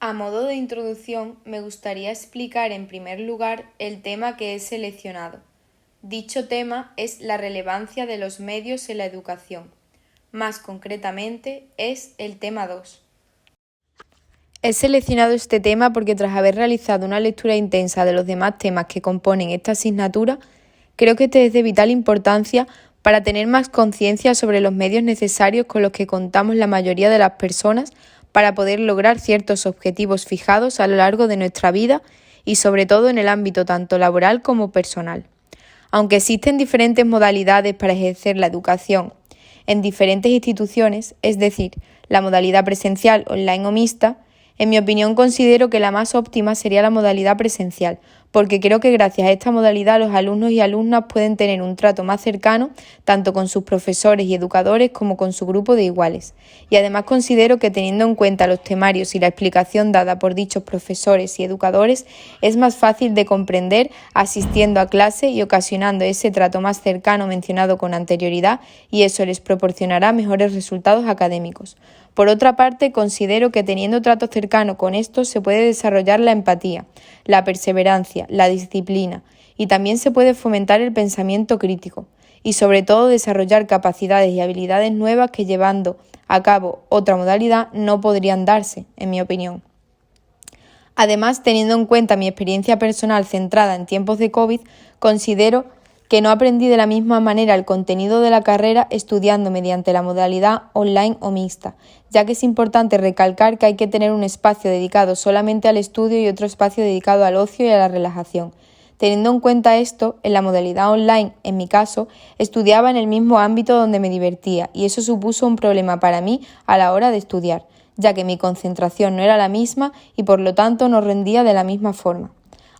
A modo de introducción, me gustaría explicar en primer lugar el tema que he seleccionado. Dicho tema es la relevancia de los medios en la educación. Más concretamente, es el tema 2. He seleccionado este tema porque tras haber realizado una lectura intensa de los demás temas que componen esta asignatura, creo que este es de vital importancia para tener más conciencia sobre los medios necesarios con los que contamos la mayoría de las personas para poder lograr ciertos objetivos fijados a lo largo de nuestra vida y sobre todo en el ámbito tanto laboral como personal. Aunque existen diferentes modalidades para ejercer la educación en diferentes instituciones, es decir, la modalidad presencial, online o mixta, en mi opinión considero que la más óptima sería la modalidad presencial, porque creo que gracias a esta modalidad los alumnos y alumnas pueden tener un trato más cercano tanto con sus profesores y educadores como con su grupo de iguales. Y además considero que teniendo en cuenta los temarios y la explicación dada por dichos profesores y educadores, es más fácil de comprender asistiendo a clase y ocasionando ese trato más cercano mencionado con anterioridad, y eso les proporcionará mejores resultados académicos. Por otra parte, considero que teniendo trato cercano con estos se puede desarrollar la empatía, la perseverancia, la disciplina, y también se puede fomentar el pensamiento crítico y sobre todo desarrollar capacidades y habilidades nuevas que llevando a cabo otra modalidad no podrían darse, en mi opinión. Además, teniendo en cuenta mi experiencia personal centrada en tiempos de COVID, considero que no aprendí de la misma manera el contenido de la carrera estudiando mediante la modalidad online o mixta, ya que es importante recalcar que hay que tener un espacio dedicado solamente al estudio y otro espacio dedicado al ocio y a la relajación. Teniendo en cuenta esto, en la modalidad online, en mi caso, estudiaba en el mismo ámbito donde me divertía y eso supuso un problema para mí a la hora de estudiar, ya que mi concentración no era la misma y por lo tanto no rendía de la misma forma.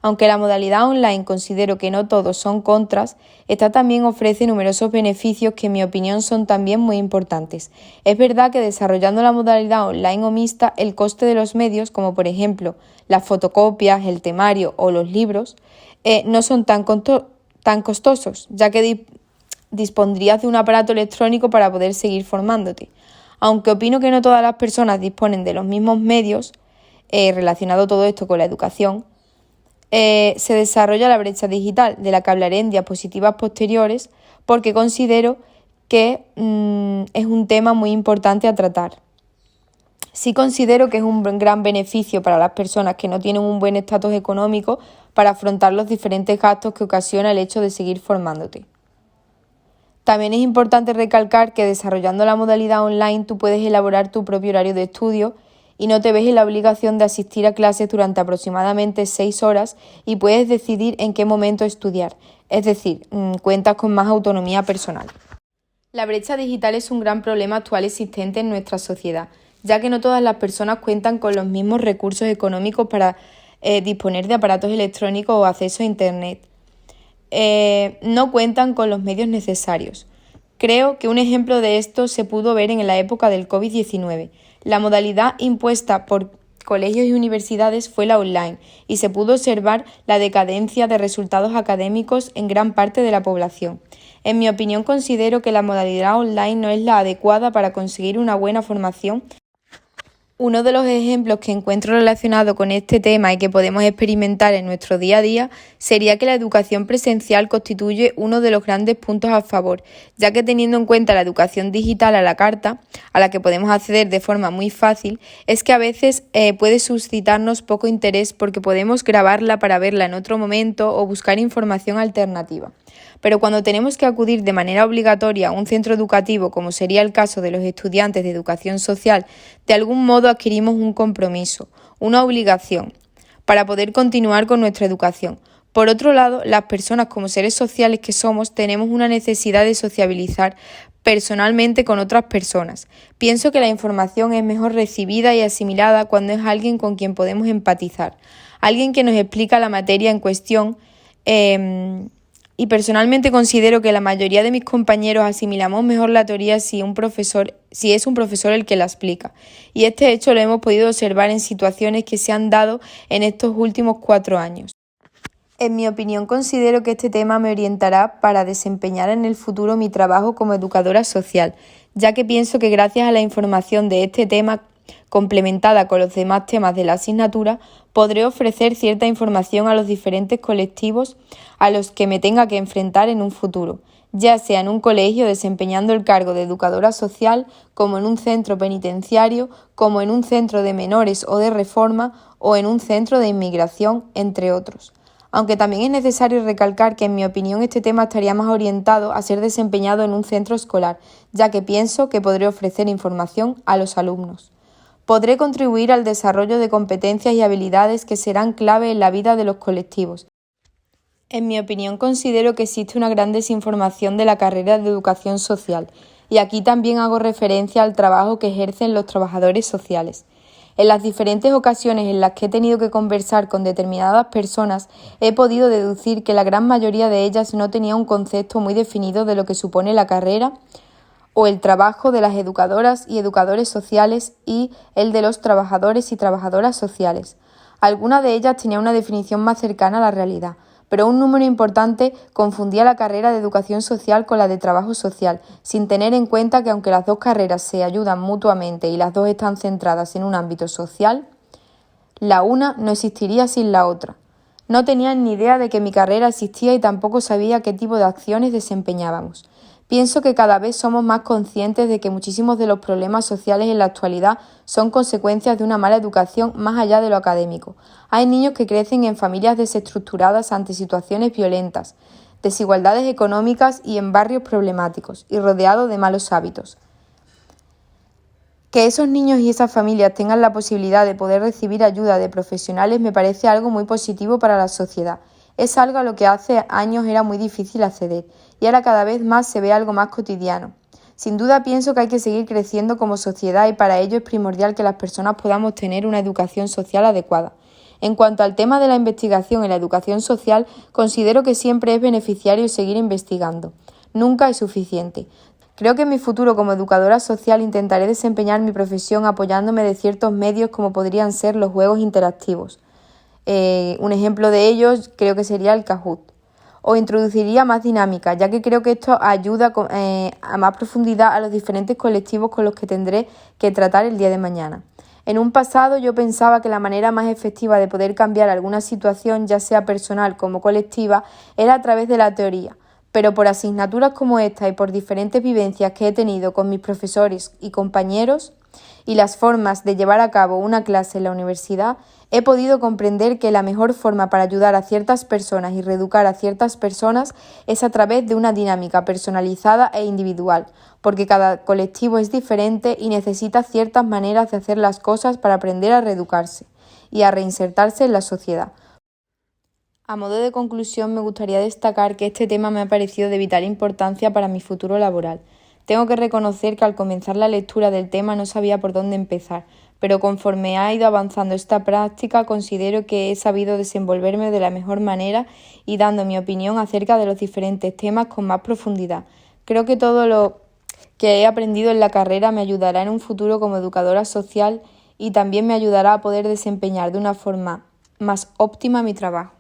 Aunque la modalidad online considero que no todos son contras, esta también ofrece numerosos beneficios que en mi opinión son también muy importantes. Es verdad que desarrollando la modalidad online o mixta, el coste de los medios, como por ejemplo las fotocopias, el temario o los libros, no son tan costosos, ya que dispondrías de un aparato electrónico para poder seguir formándote. Aunque opino que no todas las personas disponen de los mismos medios, relacionado todo esto con la educación, se desarrolla la brecha digital, de la que hablaré en diapositivas posteriores, porque considero que es un tema muy importante a tratar. Sí considero que es un gran beneficio para las personas que no tienen un buen estatus económico para afrontar los diferentes gastos que ocasiona el hecho de seguir formándote. También es importante recalcar que desarrollando la modalidad online tú puedes elaborar tu propio horario de estudio y no te ves en la obligación de asistir a clases durante aproximadamente 6 horas y puedes decidir en qué momento estudiar, es decir, cuentas con más autonomía personal. La brecha digital es un gran problema actual existente en nuestra sociedad, ya que no todas las personas cuentan con los mismos recursos económicos para disponer de aparatos electrónicos o acceso a Internet. No cuentan con los medios necesarios. Creo que un ejemplo de esto se pudo ver en la época del COVID-19. La modalidad impuesta por colegios y universidades fue la online y se pudo observar la decadencia de resultados académicos en gran parte de la población. En mi opinión, considero que la modalidad online no es la adecuada para conseguir una buena formación. Uno de los ejemplos que encuentro relacionado con este tema y que podemos experimentar en nuestro día a día sería que la educación presencial constituye uno de los grandes puntos a favor, ya que teniendo en cuenta la educación digital a la carta, a la que podemos acceder de forma muy fácil, es que a veces puede suscitarnos poco interés porque podemos grabarla para verla en otro momento o buscar información alternativa. Pero cuando tenemos que acudir de manera obligatoria a un centro educativo, como sería el caso de los estudiantes de educación social, de algún modo adquirimos un compromiso, una obligación, para poder continuar con nuestra educación. Por otro lado, las personas como seres sociales que somos tenemos una necesidad de sociabilizar personalmente con otras personas. Pienso que la información es mejor recibida y asimilada cuando es alguien con quien podemos empatizar, alguien que nos explica la materia en cuestión. Y personalmente considero que la mayoría de mis compañeros asimilamos mejor la teoría si es un profesor el que la explica. Y este hecho lo hemos podido observar en situaciones que se han dado en estos últimos 4 años. En mi opinión, considero que este tema me orientará para desempeñar en el futuro mi trabajo como educadora social, ya que pienso que gracias a la información de este tema complementada con los demás temas de la asignatura, podré ofrecer cierta información a los diferentes colectivos a los que me tenga que enfrentar en un futuro, ya sea en un colegio desempeñando el cargo de educadora social, como en un centro penitenciario, como en un centro de menores o de reforma, o en un centro de inmigración, entre otros. Aunque también es necesario recalcar que, en mi opinión, este tema estaría más orientado a ser desempeñado en un centro escolar, ya que pienso que podré ofrecer información a los alumnos. Podré contribuir al desarrollo de competencias y habilidades que serán clave en la vida de los colectivos. En mi opinión, considero que existe una gran desinformación de la carrera de educación social, y aquí también hago referencia al trabajo que ejercen los trabajadores sociales. En las diferentes ocasiones en las que he tenido que conversar con determinadas personas, he podido deducir que la gran mayoría de ellas no tenía un concepto muy definido de lo que supone la carrera o el trabajo de las educadoras y educadores sociales y el de los trabajadores y trabajadoras sociales. Algunas de ellas tenían una definición más cercana a la realidad, pero un número importante confundía la carrera de educación social con la de trabajo social, sin tener en cuenta que aunque las dos carreras se ayudan mutuamente y las dos están centradas en un ámbito social, la una no existiría sin la otra. No tenían ni idea de que mi carrera existía y tampoco sabía qué tipo de acciones desempeñábamos. Pienso que cada vez somos más conscientes de que muchísimos de los problemas sociales en la actualidad son consecuencias de una mala educación más allá de lo académico. Hay niños que crecen en familias desestructuradas ante situaciones violentas, desigualdades económicas y en barrios problemáticos, y rodeados de malos hábitos. Que esos niños y esas familias tengan la posibilidad de poder recibir ayuda de profesionales me parece algo muy positivo para la sociedad. Es algo a lo que hace años era muy difícil acceder y ahora cada vez más se ve algo más cotidiano. Sin duda pienso que hay que seguir creciendo como sociedad y para ello es primordial que las personas podamos tener una educación social adecuada. En cuanto al tema de la investigación en la educación social, considero que siempre es beneficiario seguir investigando. Nunca es suficiente. Creo que en mi futuro como educadora social intentaré desempeñar mi profesión apoyándome de ciertos medios como podrían ser los juegos interactivos. Un ejemplo de ellos creo que sería el Kahoot. O introduciría más dinámica, ya que creo que esto ayuda a más profundidad a los diferentes colectivos con los que tendré que tratar el día de mañana. En un pasado yo pensaba que la manera más efectiva de poder cambiar alguna situación, ya sea personal como colectiva, era a través de la teoría. Pero por asignaturas como esta y por diferentes vivencias que he tenido con mis profesores y compañeros y las formas de llevar a cabo una clase en la universidad, he podido comprender que la mejor forma para ayudar a ciertas personas y reeducar a ciertas personas es a través de una dinámica personalizada e individual, porque cada colectivo es diferente y necesita ciertas maneras de hacer las cosas para aprender a reeducarse y a reinsertarse en la sociedad. A modo de conclusión, me gustaría destacar que este tema me ha parecido de vital importancia para mi futuro laboral. Tengo que reconocer que al comenzar la lectura del tema no sabía por dónde empezar, pero conforme ha ido avanzando esta práctica considero que he sabido desenvolverme de la mejor manera y dando mi opinión acerca de los diferentes temas con más profundidad. Creo que todo lo que he aprendido en la carrera me ayudará en un futuro como educadora social y también me ayudará a poder desempeñar de una forma más óptima mi trabajo.